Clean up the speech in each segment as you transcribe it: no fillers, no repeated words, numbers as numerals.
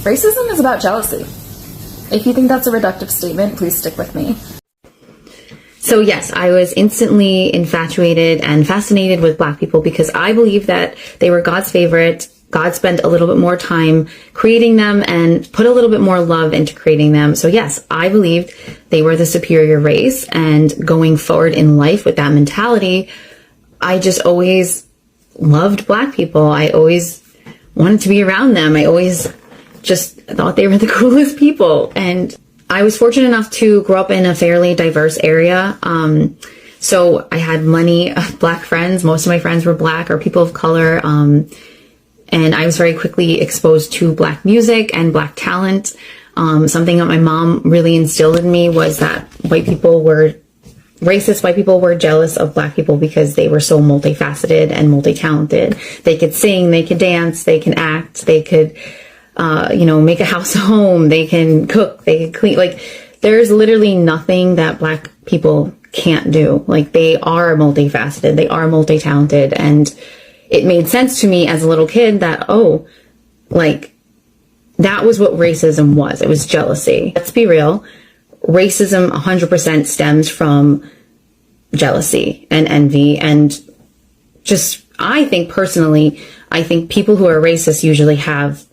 Racism is about jealousy. If you think that's a reductive statement, please stick with me. So yes, I was instantly infatuated and fascinated with Black people because I believe that they were God's favorite. God spent a little bit more time creating them and put a little bit more love into creating them. So yes, I believed they were the superior race, and going forward in life with that mentality, I just always loved Black people. I always wanted to be around them. I always just thought they were the coolest people. And I was fortunate enough to grow up in a fairly diverse area. So I had many Black friends. Most of my friends were Black or people of color. And I was very quickly exposed to Black music and Black talent. Something that my mom really instilled in me was that white people were racist. White people were jealous of Black people because they were so multifaceted and multi-talented. They could sing, they could dance, they can act, they could, make a house a home, they can cook, they can clean. Like, there's literally nothing that Black people can't do. Like, they are multifaceted, they are multi-talented, and it made sense to me as a little kid that, that was what racism was. It was jealousy. Let's be real. Racism 100% stems from jealousy and envy. And just, I think people who are racist usually have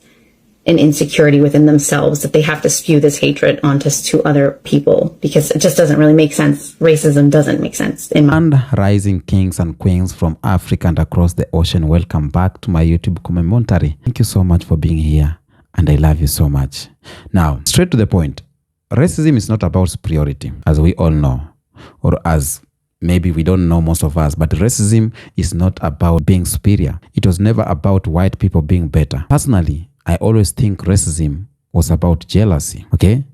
an insecurity within themselves that they have to spew this hatred onto to other people, because it just doesn't really make sense. Racism doesn't make sense. Rising kings and queens from Africa and across the ocean, welcome back to my YouTube commentary. Thank you so much for being here, and I love you so much. Now, straight to the point. Racism is not about superiority, as we all know, or as maybe we don't know, most of us, but racism is not about being superior. It was never about white people being better. Personally, I always think racism was about jealousy, okay?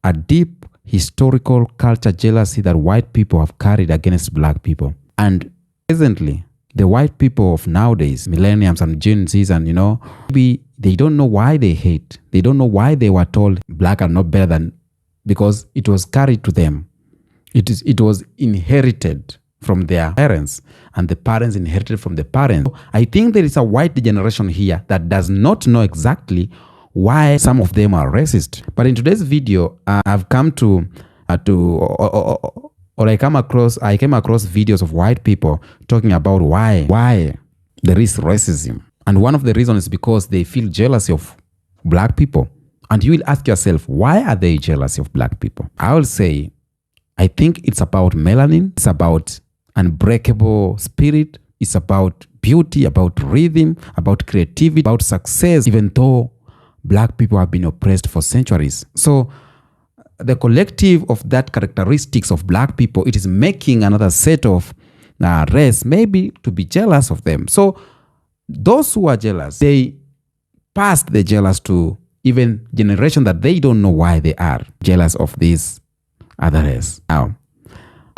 A deep historical culture jealousy that white people have carried against Black people. And presently, the white people of nowadays, millennials and Gen Zs, and maybe they don't know why they hate. They don't know why they were told Black are not better than, because it was carried to them. It was inherited from their parents, and the parents inherited from the parents. I think there is a white generation here that does not know exactly why some of them are racist. But in today's video, I've come I came across videos of white people talking about why there is racism. And one of the reasons is because they feel jealousy of Black people. And you will ask yourself, why are they jealous of Black people? I will say, I think it's about melanin. It's about unbreakable spirit. It's about beauty, about rhythm, about creativity, about success, even though Black people have been oppressed for centuries. So the collective of that characteristics of Black people, it is making another set of race maybe to be jealous of them. So those who are jealous, they pass the jealous to even generation that they don't know why they are jealous of this other race. Now,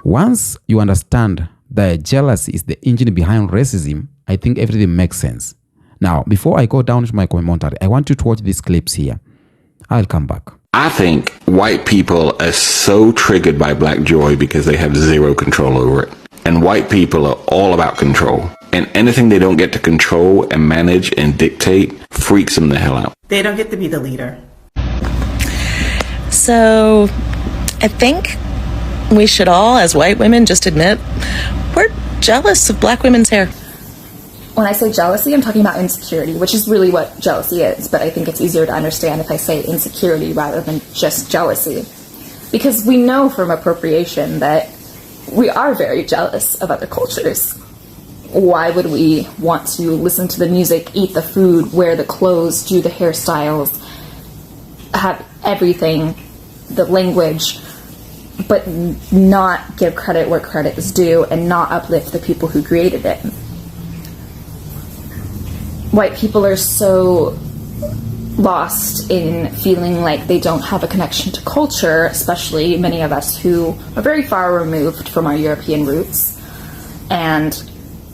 once you understand that jealousy is the engine behind racism, I think everything makes sense. Now, before I go down to my commentary, I want you to watch these clips here. I'll come back. I think white people are so triggered by Black joy because they have zero control over it. And white people are all about control. And anything they don't get to control and manage and dictate freaks them the hell out. They don't get to be the leader. So I think we should all, as white women, just admit we're jealous of Black women's hair. When I say jealousy, I'm talking about insecurity, which is really what jealousy is, but I think it's easier to understand if I say insecurity rather than just jealousy. Because we know from appropriation that we are very jealous of other cultures. Why would we want to listen to the music, eat the food, wear the clothes, do the hairstyles, have everything, the language, but not give credit where credit is due and not uplift the people who created it? White people are so lost in feeling like they don't have a connection to culture, especially many of us who are very far removed from our European roots. And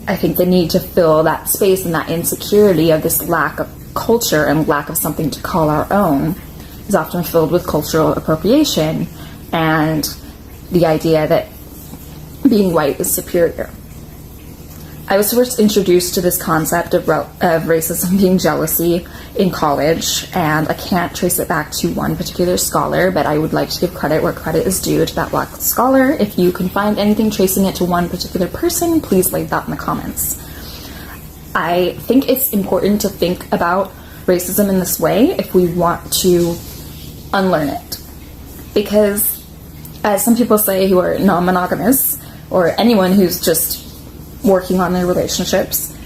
I think the need to fill that space and that insecurity of this lack of culture and lack of something to call our own is often filled with cultural appropriation and the idea that being white is superior. I was first introduced to this concept of racism being jealousy in college, and I can't trace it back to one particular scholar, but I would like to give credit where credit is due to that Black scholar. If you can find anything tracing it to one particular person, please leave that in the comments. I think it's important to think about racism in this way if we want to unlearn it. Because, as some people say who are non-monogamous, or anyone who's just working on their relationships,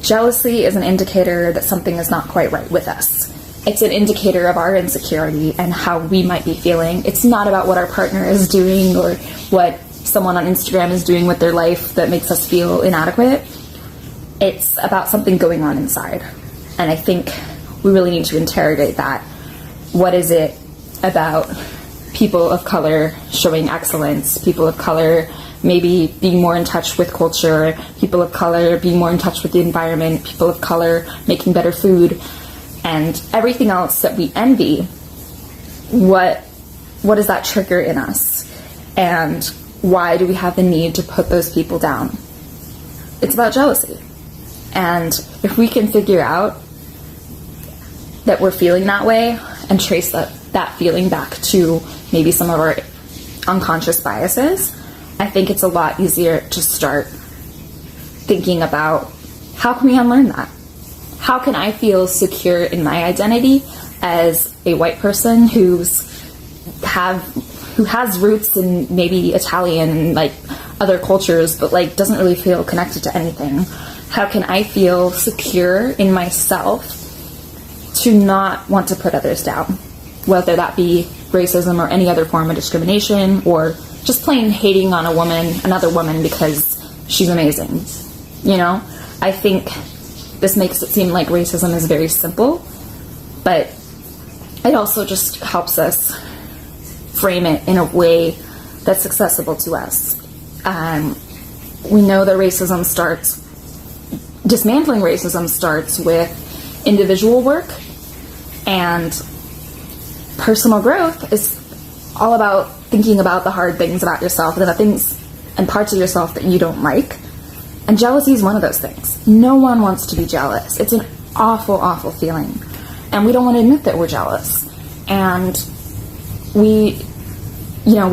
jealousy is an indicator that something is not quite right with us. It's an indicator of our insecurity and how we might be feeling. It's not about what our partner is doing or what someone on Instagram is doing with their life that makes us feel inadequate. It's about something going on inside. And I think we really need to interrogate that. What is it about people of color showing excellence, people of color maybe being more in touch with culture, people of color being more in touch with the environment, people of color making better food, and everything else that we envy? What does that trigger in us? And why do we have the need to put those people down? It's about jealousy. And if we can figure out that we're feeling that way and trace that feeling back to maybe some of our unconscious biases, I think it's a lot easier to start thinking about how can we unlearn that? How can I feel secure in my identity as a white person who has roots in maybe Italian and like other cultures, but like doesn't really feel connected to anything? How can I feel secure in myself to not want to put others down, whether that be racism or any other form of discrimination, or just plain hating on another woman because she's amazing? You know, I think this makes it seem like racism is very simple, but it also just helps us frame it in a way that's accessible to us. We know that dismantling racism starts with individual work, and personal growth is all about thinking about the hard things about yourself and the things and parts of yourself that you don't like. And jealousy is one of those things. No one wants to be jealous. It's an awful, awful feeling. And we don't want to admit that we're jealous. And we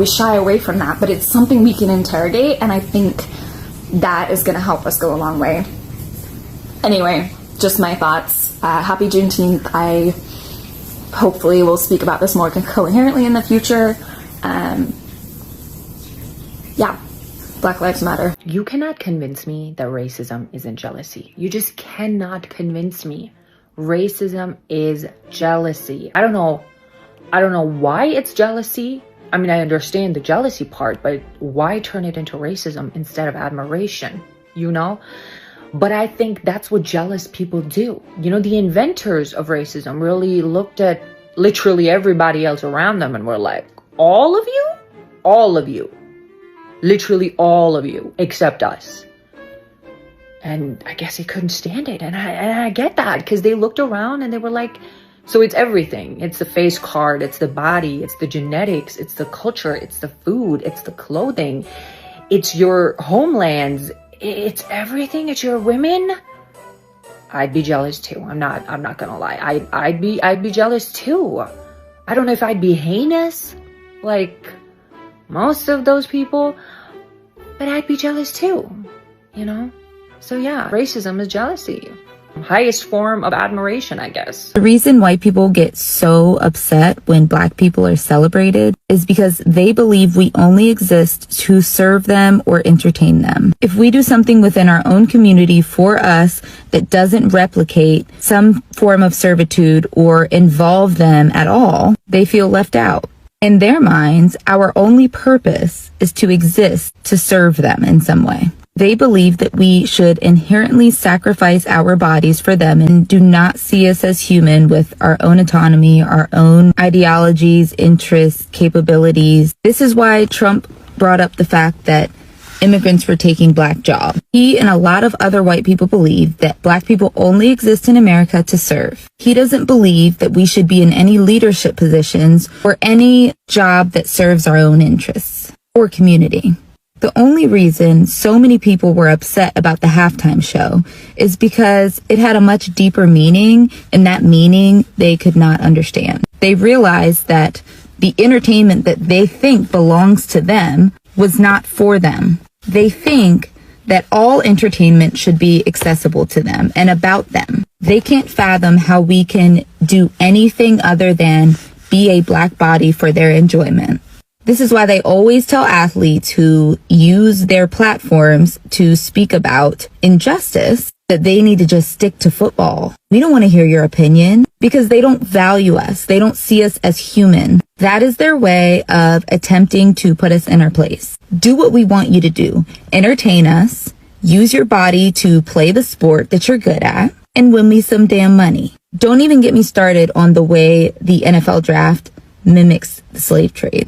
shy away from that, but it's something we can interrogate, and I think that is going to help us go a long way. Anyway, just my thoughts. Happy Juneteenth. I hopefully will speak about this more coherently in the future. Black Lives Matter. You cannot convince me that racism isn't jealousy. You just cannot convince me. Racism is jealousy. I don't know why it's jealousy. I mean, I understand the jealousy part, but why turn it into racism instead of admiration, you know? But I think that's what jealous people do. You know, the inventors of racism really looked at literally everybody else around them and were like, all of you? All of you. Literally all of you, except us. And I guess he couldn't stand it. And I get that, because they looked around and they were like, so it's everything. It's the face card, it's the body, it's the genetics, it's the culture, it's the food, it's the clothing, it's your homelands, it's everything, it's your women. I'd be jealous too. I'm not gonna lie. I'd be jealous too. I don't know if I'd be heinous like most of those people, but I'd be jealous too, you know? So yeah, racism is jealousy. Highest form of admiration, I guess. The reason white people get so upset when black people are celebrated is because they believe we only exist to serve them or entertain them. If we do something within our own community for us that doesn't replicate some form of servitude or involve them at all, they feel left out. In their minds, our only purpose is to exist to serve them in some way. They believe that we should inherently sacrifice our bodies for them and do not see us as human with our own autonomy, our own ideologies, interests, capabilities. This is why Trump brought up the fact that immigrants were taking black jobs. He and a lot of other white people believe that black people only exist in America to serve. He doesn't believe that we should be in any leadership positions or any job that serves our own interests or community. The only reason so many people were upset about the halftime show is because it had a much deeper meaning, and that meaning they could not understand. They realized that the entertainment that they think belongs to them was not for them. They think that all entertainment should be accessible to them and about them. They can't fathom how we can do anything other than be a black body for their enjoyment. This is why they always tell athletes who use their platforms to speak about injustice that they need to just stick to football. We don't want to hear your opinion because they don't value us. They don't see us as human. That is their way of attempting to put us in our place. Do what we want you to do. Entertain us. Use your body to play the sport that you're good at and win me some damn money. Don't even get me started on the way the NFL draft mimics the slave trade.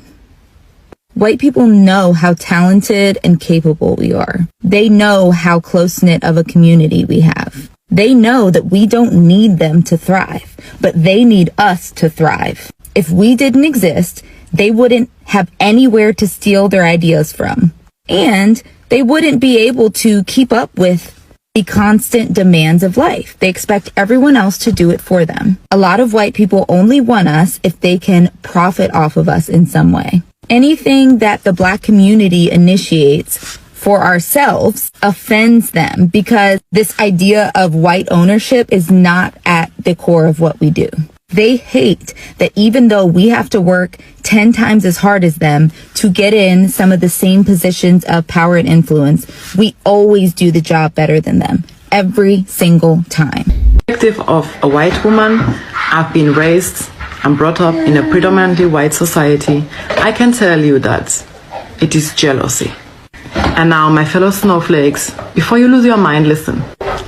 White people know how talented and capable we are. They know how close-knit of a community we have. They know that we don't need them to thrive, but they need us to thrive. If we didn't exist, they wouldn't have anywhere to steal their ideas from. And they wouldn't be able to keep up with the constant demands of life. They expect everyone else to do it for them. A lot of white people only want us if they can profit off of us in some way. Anything that the black community initiates for ourselves offends them because this idea of white ownership is not at the core of what we do. They hate that even though we have to work 10 times as hard as them to get in some of the same positions of power and influence, we always do the job better than them every single time. Perspective of a white woman, I've been raised and brought up in a predominantly white society. I can tell you that it is jealousy. And now, my fellow snowflakes, before you lose your mind, listen.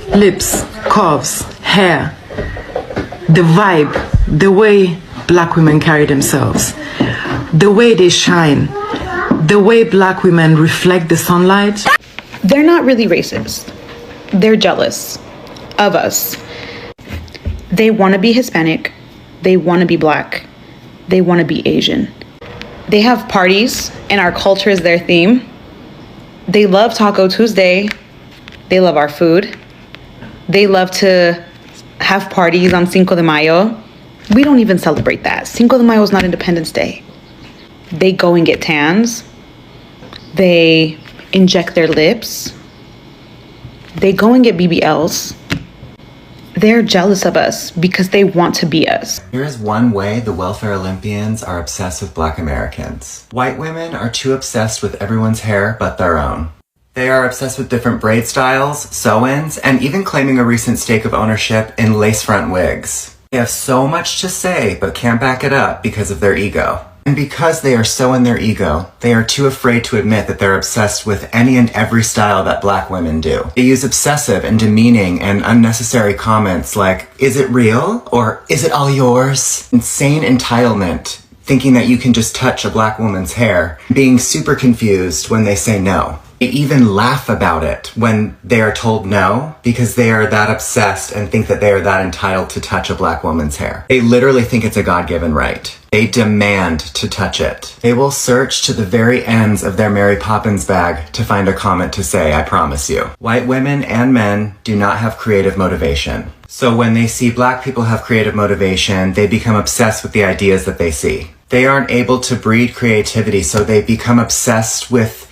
Lips, curves, hair, the vibe, the way black women carry themselves, the way they shine, the way black women reflect the sunlight. They're not really racist. They're jealous of us. They want to be Hispanic. They want to be black. They want to be Asian. They have parties, and our culture is their theme. They love Taco Tuesday. They love our food. They love to have parties on Cinco de Mayo. We don't even celebrate that. Cinco de Mayo is not Independence Day. They go and get tans. They inject their lips. They go and get BBLs. They're jealous of us because they want to be us. Here's one way the welfare Olympians are obsessed with black Americans. White women are too obsessed with everyone's hair but their own. They are obsessed with different braid styles, sew-ins, and even claiming a recent stake of ownership in lace front wigs. They have so much to say but can't back it up because of their ego. And because they are so in their ego, they are too afraid to admit that they're obsessed with any and every style that black women do. They use obsessive and demeaning and unnecessary comments like, "Is it real?" or "Is it all yours?" Insane entitlement, thinking that you can just touch a black woman's hair, being super confused when they say no. They even laugh about it when they are told no because they are that obsessed and think that they are that entitled to touch a black woman's hair. They literally think it's a God-given right. They demand to touch it. They will search to the very ends of their Mary Poppins bag to find a comment to say, "I promise you." White women and men do not have creative motivation. So when they see black people have creative motivation, they become obsessed with the ideas that they see. They aren't able to breed creativity, so they become obsessed with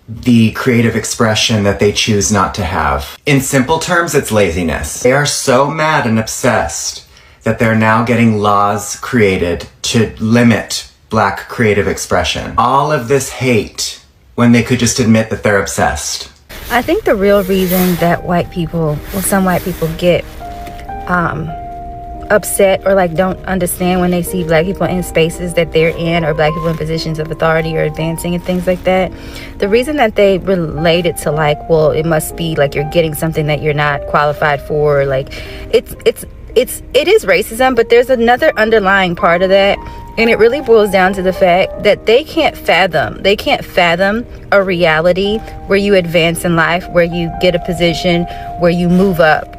the creative expression that they choose not to have. In simple terms, it's laziness. They are so mad and obsessed that they're now getting laws created to limit black creative expression. All of this hate when they could just admit that they're obsessed. I think the real reason that some white people get upset or like don't understand when they see black people in spaces that they're in, or black people in positions of authority or advancing and things like that, the reason that they relate it to like, well, it must be like you're getting something that you're not qualified for, like it is racism, but there's another underlying part of that, and it really boils down to the fact that they can't fathom a reality where you advance in life, where you get a position, where you move up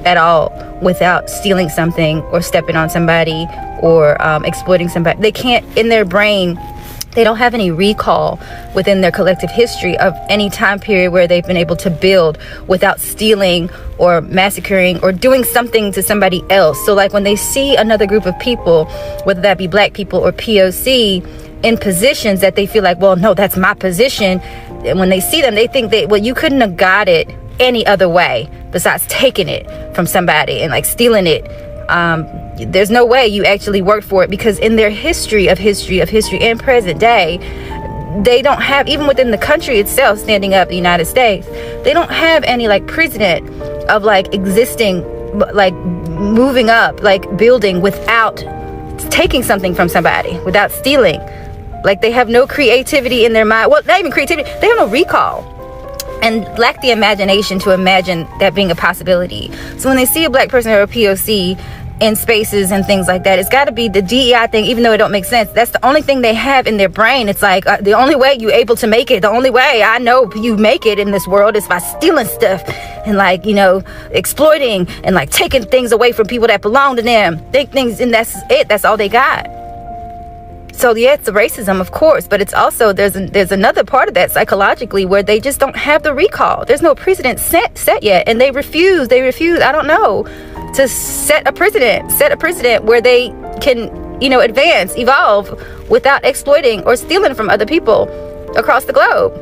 at all without stealing something or stepping on somebody or exploiting somebody. They can't, in their brain, They don't have any recall within their collective history of any time period where they've been able to build without stealing or massacring or doing something to somebody else. So like when they see another group of people, whether that be black people or POC, in positions that they feel like, well, no, that's my position. And when they see them, they think that, well, you couldn't have got it any other way besides taking it from somebody and like stealing it. There's no way you actually worked for it, because in their history and present day, they don't have, even within the country itself, standing up the United States, they don't have any like precedent of like existing, like moving up, like building without taking something from somebody, without stealing. Like they have no creativity in their mind. Well, not even creativity, they have no recall and lack the imagination to imagine that being a possibility. So when they see a black person or a POC in spaces and things like that, it's got to be the DEI thing, even though it don't make sense. That's the only thing they have in their brain. It's like the only way you able to make it, the only way I know you make it in this world is by stealing stuff and like, you know, exploiting and like taking things away from people that belong to them. Think things, and that's it. That's all they got. So yeah, it's the racism, of course, but it's also there's another part of that psychologically where they just don't have the recall. There's no precedent set yet, and they refuse. I don't know, to set a precedent where they can, you know, advance, evolve without exploiting or stealing from other people across the globe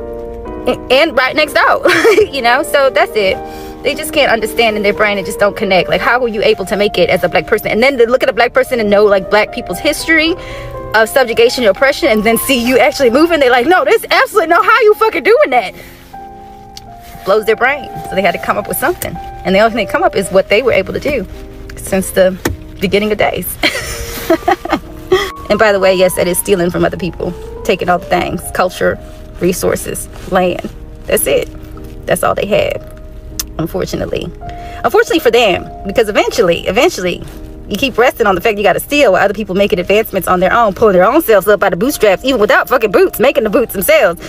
and right next door. You know, so that's it. They just can't understand in their brain and just don't connect. Like, how were you able to make it as a black person? And then to look at a black person and know like black people's history of subjugation and oppression, and then see you actually moving, they're like, no, there's absolutely no how you fucking doing that. Blows their brain. So they had to come up with something, and the only thing they come up is what they were able to do since the beginning of days. And by the way, yes, that is stealing from other people, taking all the things, culture, resources, land. That's it. That's all they have, unfortunately for them, because eventually you keep resting on the fact you got to steal while other people making advancements on their own, pulling their own selves up by the bootstraps, even without fucking boots, making the boots themselves.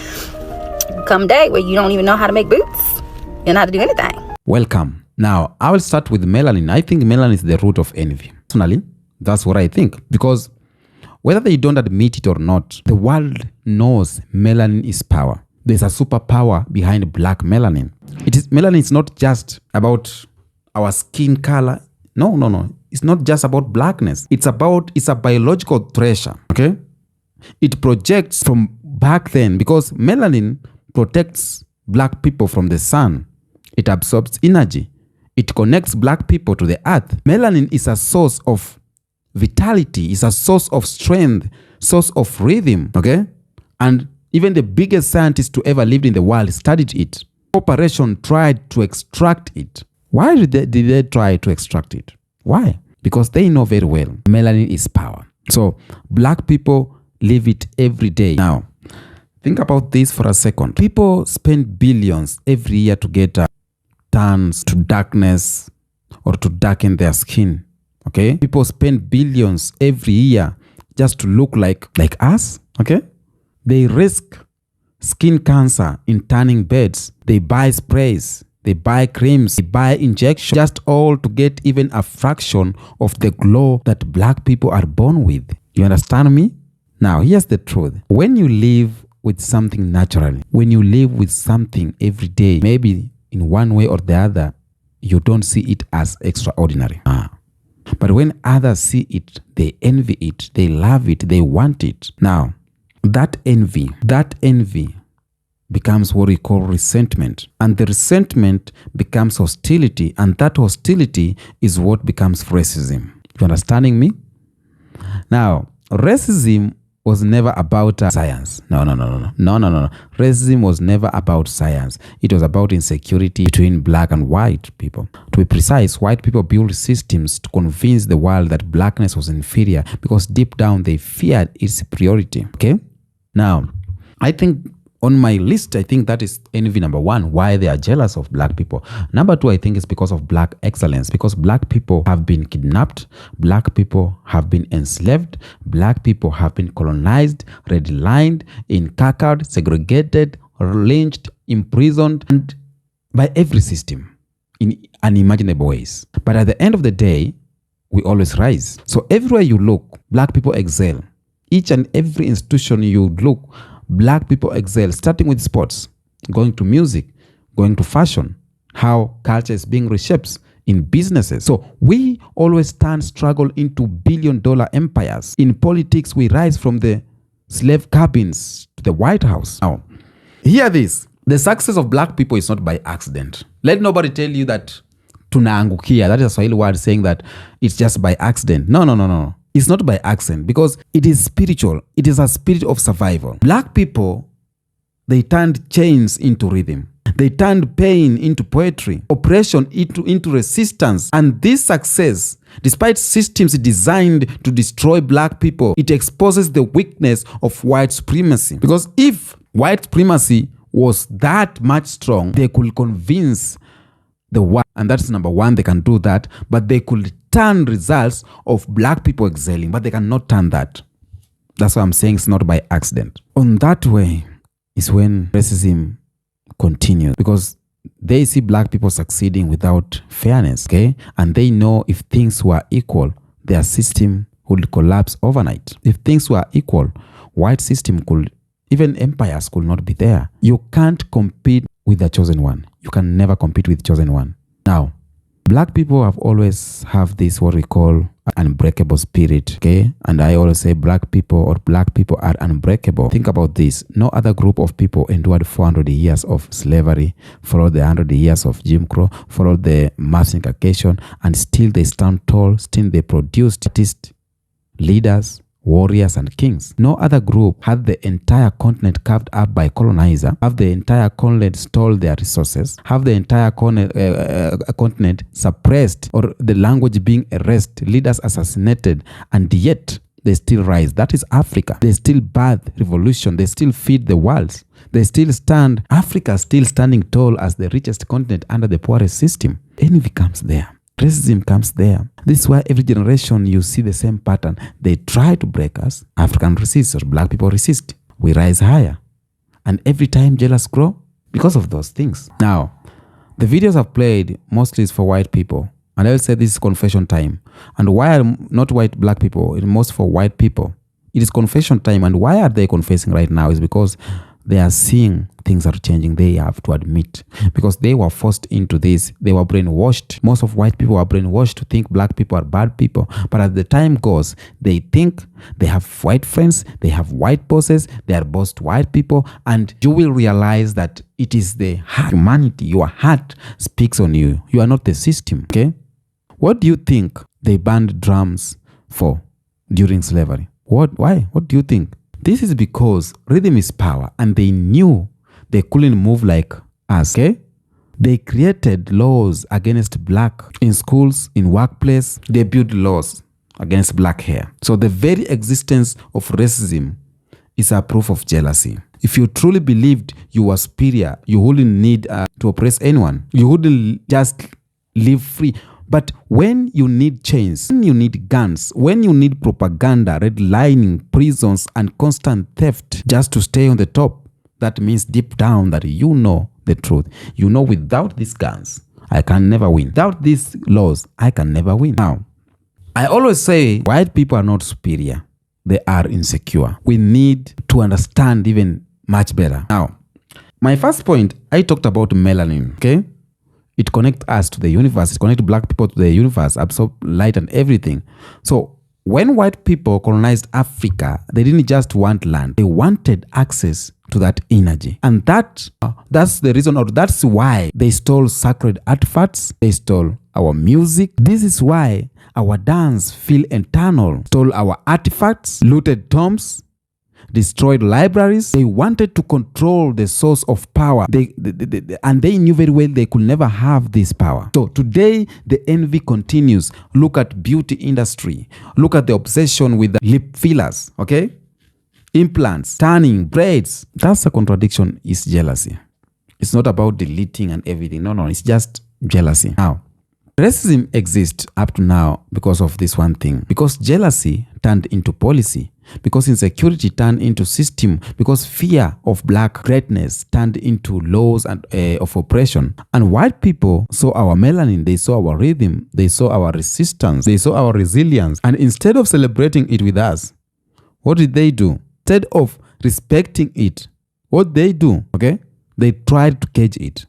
Come a day where you don't even know how to make boots. You don't know how to do anything. Welcome. Now, I will start with melanin. I think melanin is the root of envy. Personally, that's what I think. Because whether they don't admit it or not, the world knows melanin is power. There's a superpower behind black melanin. Melanin is not just about our skin color. No. It's not just about blackness. It's a biological treasure, okay? It projects from back then, because melanin protects black people from the sun. It absorbs energy. It connects black people to the earth. Melanin is a source of vitality. It's a source of strength, source of rhythm, okay? And even the biggest scientists to ever lived in the world studied it. Operation tried to extract it. Why did they try to extract it? Why? Because they know very well melanin is power. So black people live it every day. Now, think about this for a second. People spend billions every year to get tans to darkness or to darken their skin. Okay? People spend billions every year just to look like us. Okay? They risk skin cancer in tanning beds. They buy sprays. They buy creams, they buy injections, just all to get even a fraction of the glow that black people are born with. You understand me? Now, here's the truth. When you live with something naturally, when you live with something every day, maybe in one way or the other, you don't see it as extraordinary. But when others see it, they envy it, they love it, they want it. Now, that envy becomes what we call resentment. And the resentment becomes hostility. And that hostility is what becomes racism. You understanding me? Now, racism was never about science. No. Racism was never about science. It was about insecurity between black and white people. To be precise, white people built systems to convince the world that blackness was inferior because deep down they feared its superiority. Okay? Now, I think on my list, I think that is envy number one, why they are jealous of black people. Number two, I think it's because of black excellence, because black people have been kidnapped, black people have been enslaved, black people have been colonized, redlined, encarcered, segregated, lynched, imprisoned, and by every system in unimaginable ways. But at the end of the day, we always rise. So everywhere you look, black people excel. each and every institution you look, black people excel, starting with sports, going to music, going to fashion, how culture is being reshaped in businesses. So we always struggle into billion-dollar empires. In politics, we rise from the slave cabins to the White House. Now, hear this. The success of black people is not by accident. Let nobody tell you that tunaangukia. That is a Swahili word saying that it's just by accident. No. It's not by accident because it is spiritual. It is a spirit of survival. Black people, they turned chains into rhythm. They turned pain into poetry, oppression into resistance. And this success, despite systems designed to destroy black people, it exposes the weakness of white supremacy. Because if white supremacy was that much strong, they could convince the white, and that's number one, they can do that, but they could turn results of black people excelling, but they cannot turn that. That's why I'm saying it's not by accident. On that way is when racism continues, because they see black people succeeding without fairness, okay? And they know if things were equal, their system would collapse overnight. If things were equal, white system could, even empires could not be there. You can't compete with the chosen one. You can never compete with chosen one. Now, black people have always have this what we call unbreakable spirit, okay? And I always say black people are unbreakable. Think about this. No other group of people endured 400 years of slavery, followed the 100 years of Jim Crow, followed the mass segregation, and still they stand tall, still they produced artists, leaders, warriors, and kings. No other group had the entire continent carved up by colonizer, have the entire continent stole their resources, have the entire continent suppressed or the language being erased, leaders assassinated, and yet they still rise. That is Africa. They still birth revolution. They still feed the world. They still stand. Africa still standing tall as the richest continent under the poorest system. Envy comes there. Racism comes there. This is why every generation you see the same pattern. They try to break us. African resists or black people resist. We rise higher. And every time jealous grow because of those things. Now, the videos I've played mostly is for white people. And I will say this is confession time. And why are not white black people? It's most for white people. It is confession time. And why are they confessing right now? Is because they are seeing things are changing. They have to admit, because they were forced into this. They were brainwashed. Most of white people are brainwashed to think black people are bad people. But as the time goes, they think they have white friends, they have white bosses, they are boss to white people, and you will realize that it is the heart, humanity, your heart speaks on you. You are not the system, okay? What do you think they banned drums for during slavery? Why? What do you think? This is because rhythm is power, and they knew they couldn't move like us, okay? They created laws against black in schools, in workplace. They built laws against black hair. So the very existence of racism is a proof of jealousy. If you truly believed you were superior, you wouldn't need to oppress anyone. You wouldn't just live free. But when you need chains, when you need guns, when you need propaganda, redlining, prisons, and constant theft just to stay on the top, that means deep down that you know the truth. You know, without these guns, I can never win. Without these laws, I can never win. Now, I always say white people are not superior. They are insecure. We need to understand even much better. Now, my first point, I talked about melanin, okay? It connects us to the universe. It connects black people to the universe, absorb light and everything. So when white people colonized Africa, they didn't just want land. They wanted access to that energy. And that's the reason, or that's why they stole sacred artifacts. They stole our music. This is why our dance feel eternal. Stole our artifacts, looted tombs, destroyed libraries. They wanted to control the source of power. And they knew very well they could never have this power. So today, the envy continues. Look at beauty industry. Look at the obsession with the lip fillers, okay? Implants, tanning, braids. That's a contradiction, is jealousy. It's not about deleting and everything. No, it's just jealousy. Now, racism exists up to now because of this one thing. Because jealousy turned into policy. Because insecurity turned into system. Because fear of black greatness turned into laws and of oppression. And white people saw our melanin, they saw our rhythm, they saw our resistance, they saw our resilience. And instead of celebrating it with us, What did they do? Instead of respecting it, what they do, okay? They tried to cage it.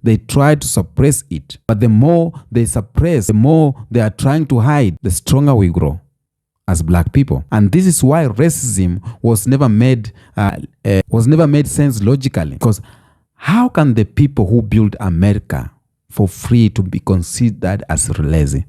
They tried to suppress it. But the more they suppress, the more they are trying to hide, the stronger we grow as black people. And this is why racism was never made sense logically. Because how can the people who built America for free to be considered as lazy?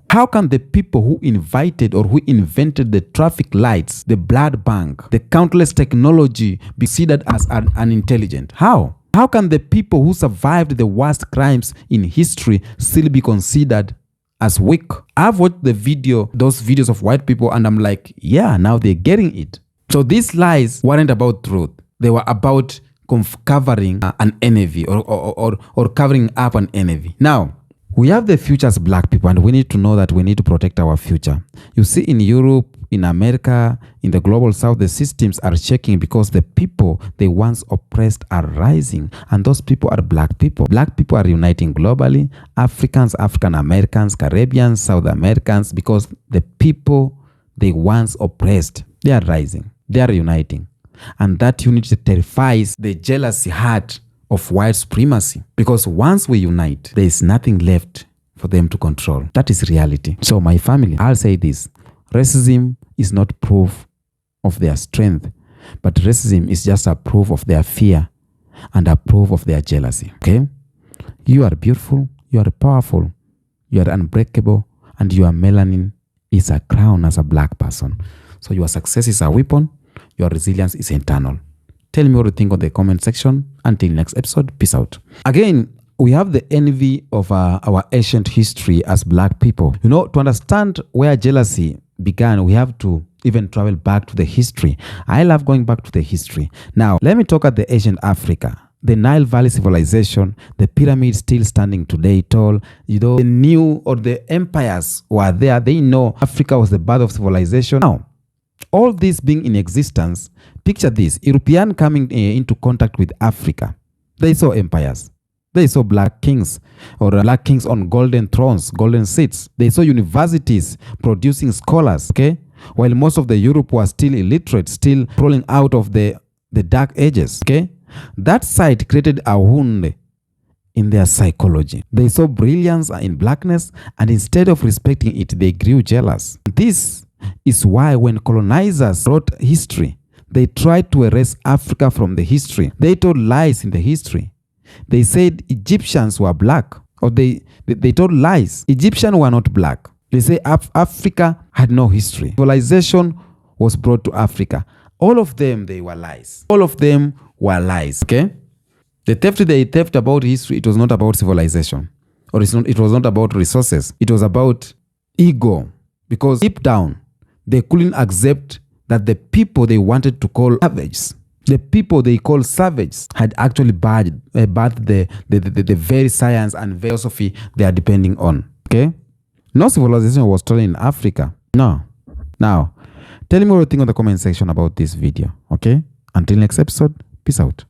How can the people who invited or who invented the traffic lights, the blood bank, the countless technology be considered as unintelligent? How can the people who survived the worst crimes in history still be considered as weak? I've watched those videos of white people, and I'm like, yeah, now they're getting it. So these lies weren't about truth. They were about covering an envy or covering up an envy. Now, we have the future as black people, and we need to know that we need to protect our future. You see, in Europe, in America, in the global south, the systems are shaking because the people they once oppressed are rising. And those people are black people. Black people are uniting globally. Africans, African Americans, Caribbeans, South Americans, because the people they once oppressed, they are rising. They are uniting. And that unity terrifies the jealousy heart of white supremacy, because once we unite, there is nothing left for them to control. That is reality. So my family, I'll say this: racism is not proof of their strength, but racism is just a proof of their fear and a proof of their jealousy. Okay? You are beautiful, you are powerful, you are unbreakable, and your melanin is a crown as a black person. So your success is a weapon, your resilience is internal. Tell me what you think on the comment section. Until next episode, peace out. Again, we have the envy of our ancient history as black people. You know, to understand where jealousy began, we have to even travel back to the history. I love going back to the history. Now, let me talk at the ancient Africa. The Nile Valley civilization, the pyramids still standing today tall. You know, the empires were there. They know Africa was the birth of civilization. Now, all this being in existence, picture this: European coming into contact with Africa. They saw empires. They saw black kings or black kings on golden thrones, golden seats. They saw universities producing scholars, okay? While most of the Europe was still illiterate, still crawling out of the dark ages, okay? That sight created a wound in their psychology. They saw brilliance in blackness, and instead of respecting it, they grew jealous. This is why when colonizers wrote history, they tried to erase Africa from the history. They told lies in the history. They said Egyptians were black, or they told lies. Egyptians were not black. They say Africa had no history. Civilization was brought to Africa. All of them, they were lies. All of them were lies, okay? The theft they theft about history, it was not about civilization. Or it was not about resources. It was about ego. Because deep down, they couldn't accept that the people they wanted to call savages, the people they call savages, had actually bathed the very science and philosophy they are depending on. Okay? No civilization was stolen in Africa. No. Now, tell me what you think on the comment section about this video. Okay? Until next episode, peace out.